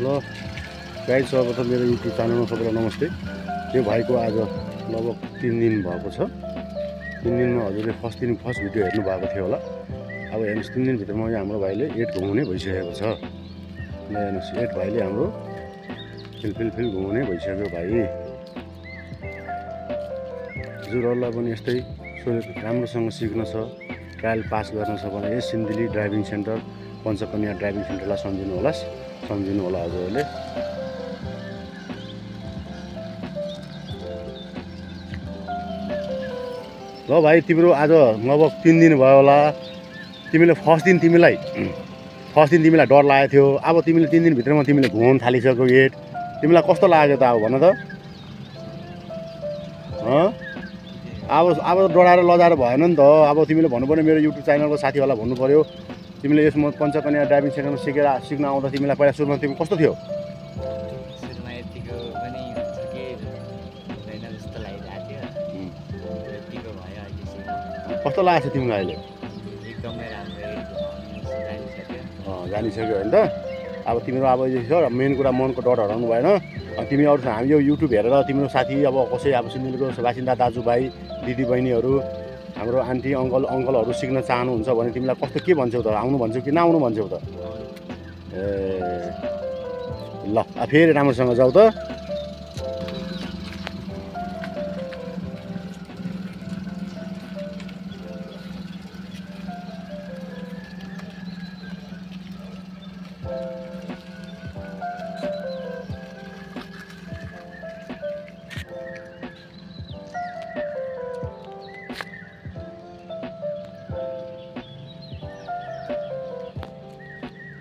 ल गाइस, सर्वप्रथम मेरो युट्युब च्यानलमा सबैलाई नमस्ते। यो भाइको आज लगभग 3 दिन भएको छ। 3 दिनमा हजुरले फर्स्ट भिडियो हेर्नु भएको थियो होला। अब हेर्नुहोस् 3 दिनभित्रमा हाम्रो भाइले 8 घुमाउने भइसकेको छ। ल हेर्नुहोस् 8 भाइले हाम्रो फिल घुमाउने भइसक्यो भाइ। हजुरहरूलाई पनि यस्तै राम्रोसँग सिक्न छ, ट्रायल पास गर्न छ भने यस Sindhuli driving centre, Panchkanya driving सेन्टरलाई सम्झिनु होला हजुरहरूले। ल भाइ, तिम्रो आज लगभग 3 दिन भयो होला। तिमीले फर्स्ट दिन तिमीलाई डर लागेको थियो। अब तिमीले 3 दिनभित्रमा तिमीले घुमाउनु थालिसक्यो एट। तिमीलाई कस्तो लाग्यो त अब भन त? अब डराएर लजाएर भएन नि त। अब तिमीले भन्नुपर्ने मेरो युट्युब च्यानलको साथीहरूलाई भन्नु पऱ्यो, तिमीले यसमा पञ्चकन्या ड्राइभिङ सेन्टरमा सिक्न आउँदा तिमीलाई पहिला सुरुमा तिमी कस्तो थियो? कस्तो लागेको छ तिमीलाई अहिले? जानिसक्यो होइन त। अब तिम्रो अब मेन कुरा मनको डर हराउनु भएन। तिमी अरू हामी यो युट्युब हेरेर तिम्रो साथी अब कसै अब सिन्धुलीको बासिन्दा दाजुभाइ दिदीबहिनीहरू, हाम्रो आन्टी अङ्कलहरू सिक्न चाहनुहुन्छ भने तिमीलाई कस्तो के भन्छौ त? आउनु भन्छौ कि नआउनु भन्छौ त? ए ल, फेरि राम्रोसँग जाऊ त।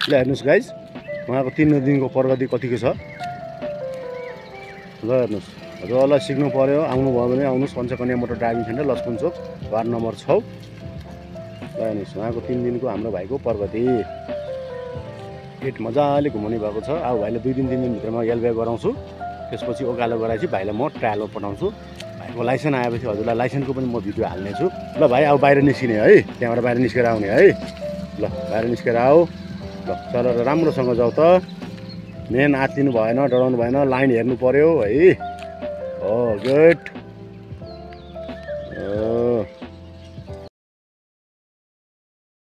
ल हेर्नुहोस् गाइज, उहाँको 3 दिनको प्रगति कतिको छ। ल हेर्नुहोस्, हजुरहरूलाई सिक्नु पऱ्यो, आउनुभयो भने आउनुहोस् Panchkanya motor driving centre, Laxman Chowk, ward number 6। ल हेर्नुहोस् उहाँको 3 दिनको हाम्रो भाइको प्रगति। 8 मजाले घुमाउने भएको छ। अब भाइले 2 दिन 3 दिनभित्रमा एलबिआई गराउँछु, त्यसपछि ओकालो गराएपछि भाइलाई म ट्रायलमा पठाउँछु। भाइको लाइसेन्स आएपछि हजुरलाई लाइसेन्सको पनि म भिडियो हाल्नेछु। ल भाइ, अब बाहिर निस्किने है, त्यहाँबाट बाहिर निस्केर आउने है। ल बाहिर निस्केर आऊ। ल चलेर राम्रोसँग जाऊ त। मेन आत्तिनु भएन, डराउनु भएन, लाइन हेर्नु पर्यो है। हो गुड।